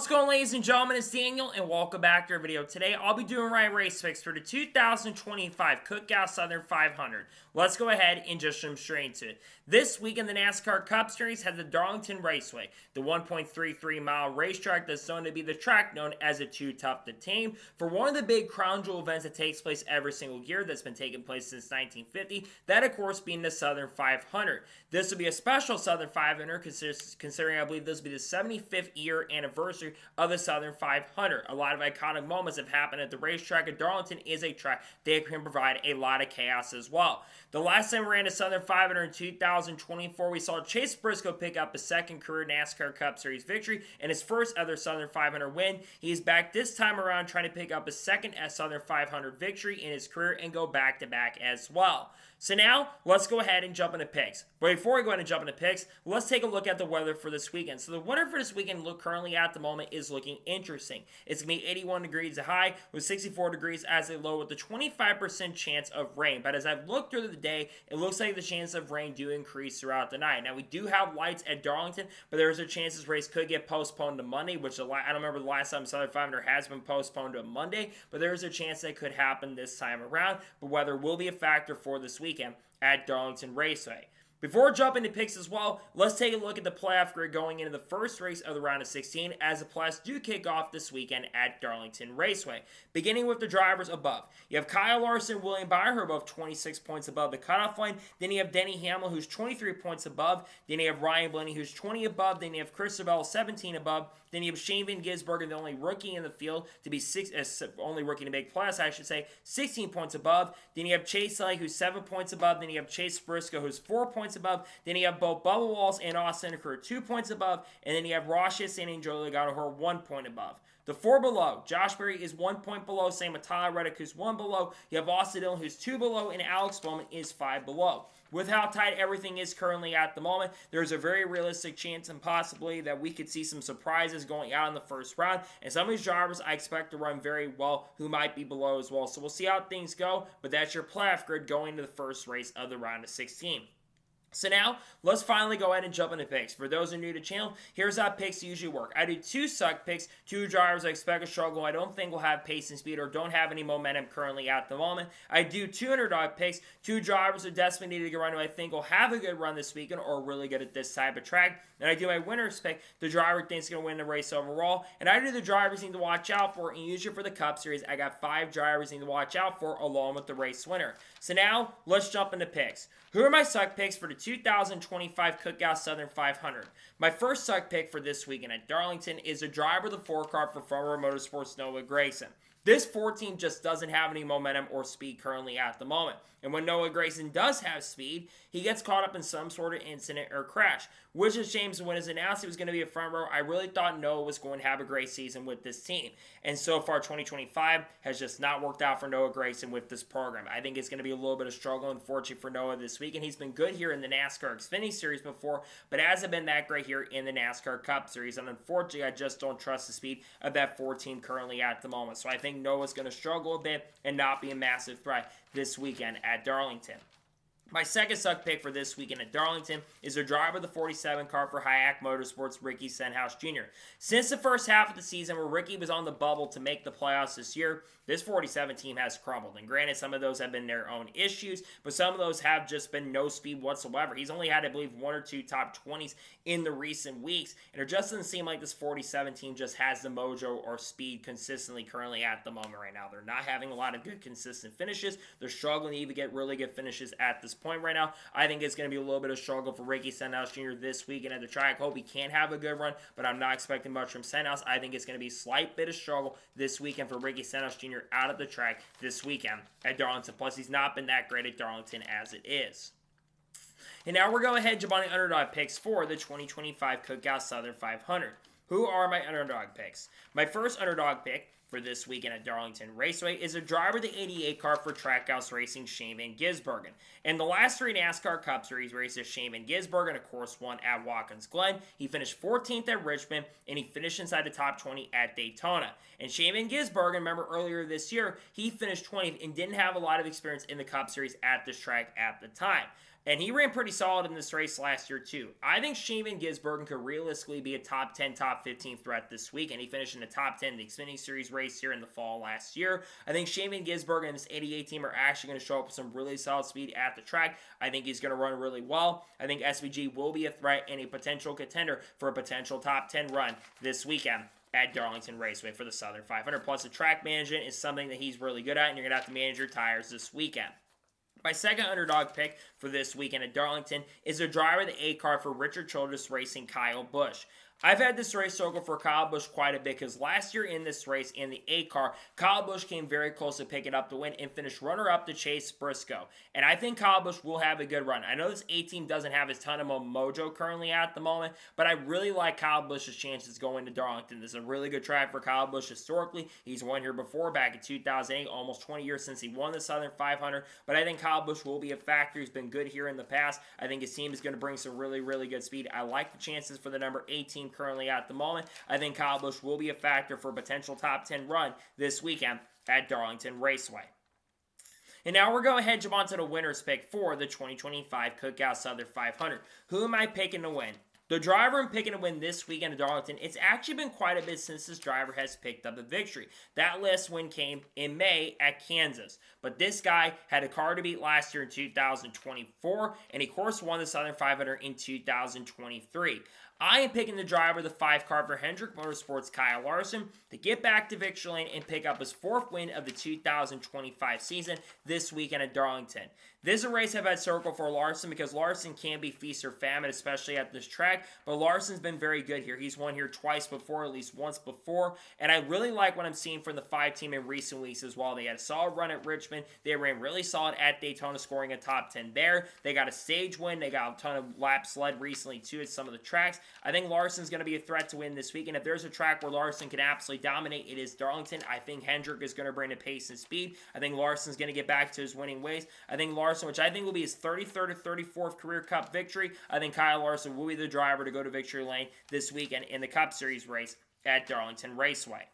What's going on, ladies and gentlemen? It's Daniel, and welcome back to our video. Today, I'll be doing my race picks for the 2025 Cookout Southern 500. Let's go ahead and just jump straight into it. This week in the NASCAR Cup Series has the Darlington Raceway, the 1.33-mile racetrack that's known to be the track known as a Too Tough to Tame, for one of the big crown jewel events that takes place every single year that's been taking place since 1950, that of course being the Southern 500. This will be a special Southern 500 considering I believe this will be the 75th year anniversary of the Southern 500. A lot of iconic moments have happened at the racetrack, and Darlington is a track that can provide a lot of chaos as well. The last time we ran the Southern 500 in 2024, we saw Chase Briscoe pick up a second career NASCAR Cup Series victory and his first other Southern 500 win. He is back this time around trying to pick up a second Southern 500 victory in his career and go back-to-back as well. So now, let's go ahead and jump into picks. But before we go ahead and jump into picks, let's take a look at the weather for this weekend. So the weather for this weekend currently at the moment is looking interesting. It's going to be 81 degrees a high with 64 degrees as a low with a 25% chance of rain. But as I've looked through the day, it looks like the chance of rain do increase throughout the night. Now, we do have lights at Darlington, but there's a chance this race could get postponed to Monday, which I don't remember the last time Southern 500 has been postponed to a Monday, but there's a chance that could happen this time around. But weather will be a factor for this weekend at Darlington Raceway. Before jumping to picks as well, let's take a look at the playoff grid going into the first race of the round of 16 as the playoffs do kick off this weekend at Darlington Raceway. Beginning with the drivers above. You have Kyle Larson and William Byron, who are both 26 points above the cutoff line. Then you have Denny Hamlin, who's 23 points above. Then you have Ryan Blaney, who's 20 above. Then you have Chris Savell, 17 above. Then you have Shane Van Gisbergen, the only rookie in the field to be only rookie to make playoffs, I should say, 16 points above. Then you have Chase Elliott, who's 7 points above. Then you have Chase Briscoe, who's 4 points above. Then you have both Bubba Wallace and Austin who are 2 points above. And then you have Ross Chastain and Joey Logano, who are 1 point above. The 4 below, Josh Berry is 1 point below, same with Tyler Reddick, who's 1 below. You have Austin Dillon, who's 2 below, and Alex Bowman is 5 below. With how tight everything is currently at the moment, there's a very realistic chance and possibility that we could see some surprises going out in the first round. And some of these drivers I expect to run very well who might be below as well. So we'll see how things go, but that's your playoff grid going into the first race of the round of 16. So now, let's finally go ahead and jump into picks. For those who are new to the channel, here's how picks usually work. I do 2 suck picks, 2 drivers I expect to struggle, I don't think will have pace and speed or don't have any momentum currently at the moment. I do 2 underdog picks, 2 drivers who desperately need a good run who I think will have a good run this weekend or are really good at this type of track. And I do my winners pick, the driver thinks is going to win the race overall. And I do the drivers you need to watch out for, and usually for the Cup Series, I got 5 drivers you need to watch out for along with the race winner. So now, let's jump into picks. Who are my suck picks for the 2025 Cookout Southern 500? My first suck pick for this weekend at Darlington is a driver of the 4 car for Front Row Motorsports, Noah Gragson. This 4 team just doesn't have any momentum or speed currently at the moment. And when Noah Gragson does have speed, he gets caught up in some sort of incident or crash. Which is James, when it was announced he was going to be a front row, I really thought Noah was going to have a great season with this team. And so far, 2025 has just not worked out for Noah Gragson with this program. I think it's going to be a little bit of struggle, unfortunately, for Noah this week. And he's been good here in the NASCAR Xfinity Series before, but hasn't been that great here in the NASCAR Cup Series. And unfortunately, I just don't trust the speed of that 4 team currently at the moment. So I think Noah's going to struggle a bit and not be a massive threat this weekend at Darlington. My second suck pick for this weekend at Darlington is a driver of the 47 car for Hayek Motorsports, Ricky Stenhouse Jr. Since the first half of the season where Ricky was on the bubble to make the playoffs this year, this 47 team has crumbled. And granted, some of those have been their own issues, but some of those have just been no speed whatsoever. He's only had, I believe, 1 or 2 top 20s in the recent weeks, and it just doesn't seem like this 47 team just has the mojo or speed consistently currently at the moment right now. They're not having a lot of good consistent finishes. They're struggling to even get really good finishes at this point right now. I think it's going to be a little bit of struggle for Ricky Stenhouse Jr. this weekend at the track. I hope he can have a good run, but I'm not expecting much from Stenhouse. I think it's going to be a slight bit of struggle this weekend for Ricky Stenhouse Jr. out of the track this weekend at Darlington. Plus, he's not been that great at Darlington as it is. And now we're going ahead and jump on the underdog picks for the 2025 Cookout Southern 500. Who are my underdog picks? My first underdog pick for this weekend at Darlington Raceway is a driver of the 88 car for Trackhouse Racing, Shane Van Gisbergen. In the last 3 NASCAR Cup Series races, Shane Van Gisbergen, of course, won at Watkins Glen. He finished 14th at Richmond, and he finished inside the top 20 at Daytona. And Shane Van Gisbergen, remember earlier this year, he finished 20th and didn't have a lot of experience in the Cup Series at this track at the time. And he ran pretty solid in this race last year, too. I think Shaven Gisbergen could realistically be a top 10, top 15 threat this week, and he finished in the top 10 in the Xfinity Series race here in the fall last year. I think Shaven Gisbergen and this 88 team are actually going to show up with some really solid speed at the track. I think he's going to run really well. I think SVG will be a threat and a potential contender for a potential top 10 run this weekend at Darlington Raceway for the Southern 500. Plus, the track management is something that he's really good at, and you're going to have to manage your tires this weekend. My second underdog pick for this weekend at Darlington is a driver of the A car for Richard Childress Racing, Kyle Busch. I've had this race circle for Kyle Busch quite a bit because last year in this race in the A car, Kyle Busch came very close to picking up the win and finished runner-up to Chase Briscoe. And I think Kyle Busch will have a good run. I know this A team doesn't have a ton of mojo currently at the moment, but I really like Kyle Busch's chances going to Darlington. This is a really good track for Kyle Busch historically. He's won here before back in 2008, almost 20 years since he won the Southern 500. But I think Kyle Busch will be a factor. He's been good here in the past. I think his team is going to bring some really, really good speed. I like the chances for the number 18 currently at the moment. I think Kyle Busch will be a factor for a potential top 10 run this weekend at Darlington Raceway. And now we're going ahead and jump on to the winner's pick for the 2025 Cookout Southern 500. Who am I picking to win? The driver I'm picking to win this weekend at Darlington, it's actually been quite a bit since this driver has picked up a victory. That last win came in May at Kansas. But this guy had a car to beat last year in 2024, and he, of course, won the Southern 500 in 2023. I am picking the driver of the 5 car for Hendrick Motorsports, Kyle Larson, to get back to victory lane and pick up his 4th win of the 2025 season this weekend at Darlington. This is a race I've had circled for Larson because Larson can be feast or famine, especially at this track, but Larson's been very good here. He's won here twice before, at least once before, and I really like what I'm seeing from the 5 team in recent weeks as well. They had a solid run at Richmond. They ran really solid at Daytona, scoring a top 10 there. They got a stage win. They got a ton of laps led recently, too, at some of the tracks. I think Larson's going to be a threat to win this week, and if there's a track where Larson can absolutely dominate, it is Darlington. I think Hendrick is going to bring the pace and speed. I think Larson's going to get back to his winning ways. I think Larson, which I think will be his 33rd or 34th career Cup victory, I think Kyle Larson will be the driver to go to victory lane this weekend in the Cup Series race at Darlington Raceway.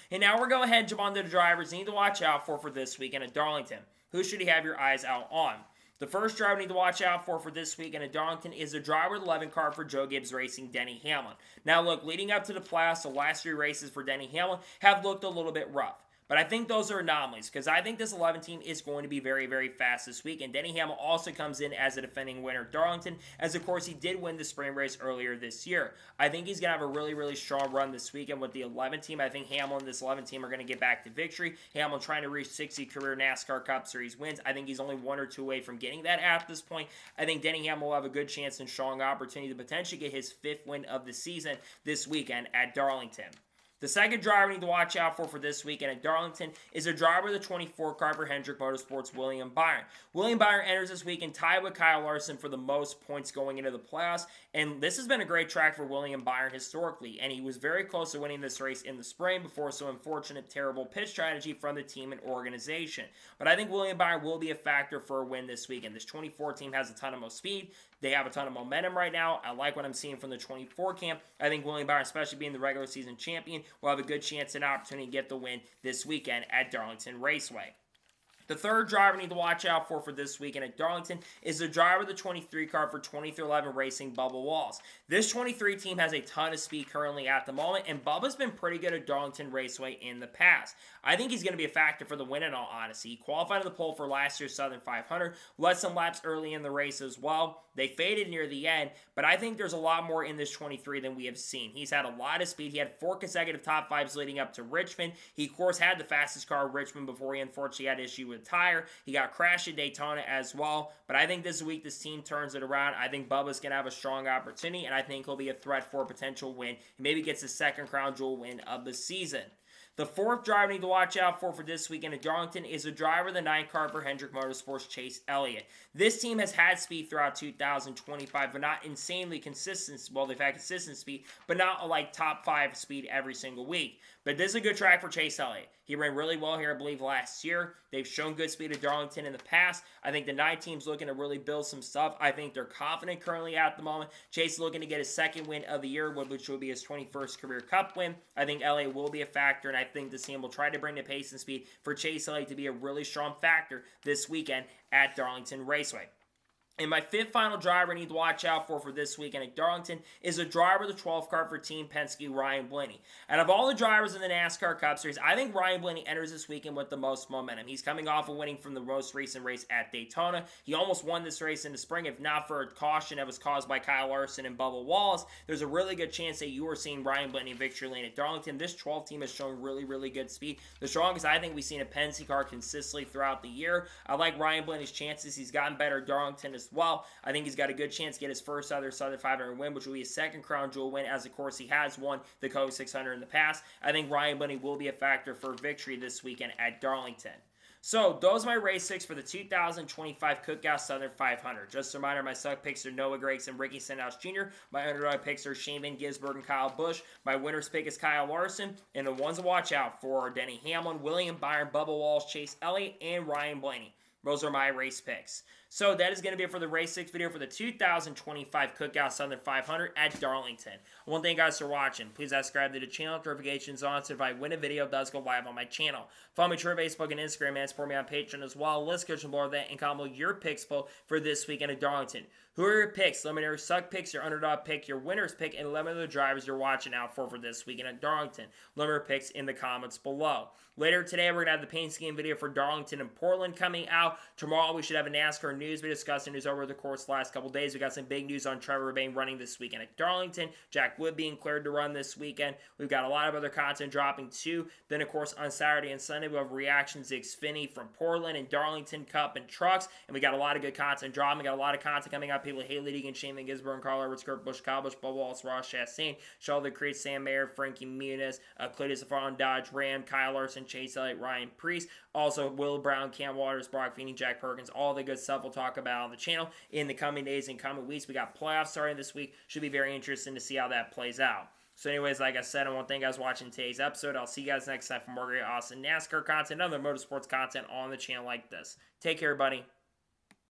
And now we're going ahead and jump on to the drivers you need to watch out for this weekend at Darlington. Who should you have your eyes out on? The first driver you need to watch out for this weekend at Darlington is the driver of the 11 car for Joe Gibbs Racing, Denny Hamlin. Now look, leading up to the playoffs, the last 3 races for Denny Hamlin have looked a little bit rough. But I think those are anomalies because I think this 11 team is going to be very, very fast this week. And Denny Hamlin also comes in as a defending winner at Darlington, as of course he did win the spring race earlier this year. I think he's going to have a really, really strong run this weekend with the 11 team. I think Hamlin and this 11 team are going to get back to victory. Hamlin trying to reach 60 career NASCAR Cup Series wins. I think he's only 1 or 2 away from getting that at this point. I think Denny Hamlin will have a good chance and strong opportunity to potentially get his 5th win of the season this weekend at Darlington. The second driver we need to watch out for this weekend at Darlington is a driver of the 24 car for Hendrick Motorsports, William Byron. William Byron enters this weekend tied with Kyle Larson for the most points going into the playoffs, and this has been a great track for William Byron historically, and he was very close to winning this race in the spring before some unfortunate, terrible pit strategy from the team and organization. But I think William Byron will be a factor for a win this weekend. This 24 team has a ton of speed. They have a ton of momentum right now. I like what I'm seeing from the 24 camp. I think William Byron, especially being the regular season champion, will have a good chance and opportunity to get the win this weekend at Darlington Raceway. The third driver we need to watch out for this weekend at Darlington is the driver of the 23 car for 2311 Racing, Bubba Wallace. This 23 team has a ton of speed currently at the moment, and Bubba's been pretty good at Darlington Raceway in the past. I think he's going to be a factor for the win in all honesty. He qualified in the pole for last year's Southern 500, led some laps early in the race as well. They faded near the end, but I think there's a lot more in this 23 than we have seen. He's had a lot of speed. He had 4 consecutive top 5s leading up to Richmond. He, of course, had the fastest car at Richmond before he unfortunately had issue with tire. He got crashed at Daytona as well, but I think this week this team turns it around. I think Bubba's going to have a strong opportunity, and I think he'll be a threat for a potential win. He maybe gets his 2nd crown jewel win of the season. The fourth driver we need to watch out for this weekend at Darlington is a driver of the 9 car for Hendrick Motorsports, Chase Elliott. This team has had speed throughout 2025, but not insanely consistent. Well, they've had consistent speed, but not like top 5 speed every single week. But this is a good track for Chase Elliott. He ran really well here, I believe, last year. They've shown good speed at Darlington in the past. I think the 9 team's looking to really build some stuff. I think they're confident currently at the moment. Chase is looking to get his 2nd win of the year, which will be his 21st career Cup win. I think Elliott will be a factor, and I think this team will try to bring the pace and speed for Chase Elliott to be a really strong factor this weekend at Darlington Raceway. And my fifth final driver I need to watch out for this weekend at Darlington is a driver, the 12th car for Team Penske, Ryan Blaney. Out of all the drivers in the NASCAR Cup Series, I think Ryan Blaney enters this weekend with the most momentum. He's coming off of winning from the most recent race at Daytona. He almost won this race in the spring, if not for a caution that was caused by Kyle Larson and Bubba Wallace. There's a really good chance that you are seeing Ryan Blaney in victory lane at Darlington. This 12 team has shown really, really good speed. The strongest I think we've seen a Penske car consistently throughout the year. I like Ryan Blaney's chances. He's gotten better at Darlington as well. I think he's got a good chance to get his first other Southern 500 win, which will be his second crown jewel win, as of course he has won the Coke 600 in the past. I think Ryan Blaney will be a factor for victory this weekend at Darlington. So, those are my race picks for the 2025 Cookhouse Southern 500. Just a reminder, my suck picks are Noah Gragson and Ricky Stenhouse Jr. My underdog picks are Shane Van Gisbergen and Kyle Busch. My winner's pick is Kyle Larson. And the ones to watch out for are Denny Hamlin, William Byron, Bubba Wallace, Chase Elliott, and Ryan Blaney. Those are my race picks. So that is going to be it for the Race 6 video for the 2025 Cookhouse Southern 500 at Darlington. I want to thank you guys for watching. Please subscribe to the channel, notifications on, so if I win a video, it does go live on my channel. Follow me on Twitter, Facebook, and Instagram, and support me on Patreon as well. Let's go below that and comment your picks for this weekend at Darlington. Who are your picks? Let me know your suck picks, your underdog pick, your winner's pick, and let me know the drivers you're watching out for this weekend at Darlington. Let me know your picks in the comments below. Later today, we're going to have the paint scheme video for Darlington and Portland coming out. Tomorrow, we should have a NASCAR news video discussing news over the course of the last couple days. We got some big news on Trevor Bayne running this weekend at Darlington. Jack Wood being cleared to run this weekend. We've got a lot of other content dropping too. Then, of course, on Saturday and Sunday, we'll have reactions to Xfinity from Portland and Darlington Cup and trucks. And we got a lot of good content dropping. We got a lot of content coming out. People like Haley Deegan, Shane Van Gisbergen, Carl Edwards, Kurt Busch, Kyle Busch, Bubba Wallace, Ross Chastain, Sheldon Creed, Sam Mayer, Frankie Muniz, Cletus Zafar, Dodge Ram, Kyle Larson, Chase Elliott, Ryan Preece. Also, Will Brown, Cam Waters, Brock Feeney, Jack Perkins, all the good stuff we'll talk about on the channel in the coming days and coming weeks. We got playoffs starting this week. Should be very interesting to see how that plays out. So anyways, like I said, I want to thank you guys for watching today's episode. I'll see you guys next time for more great, awesome NASCAR content and other motorsports content on the channel like this. Take care, buddy.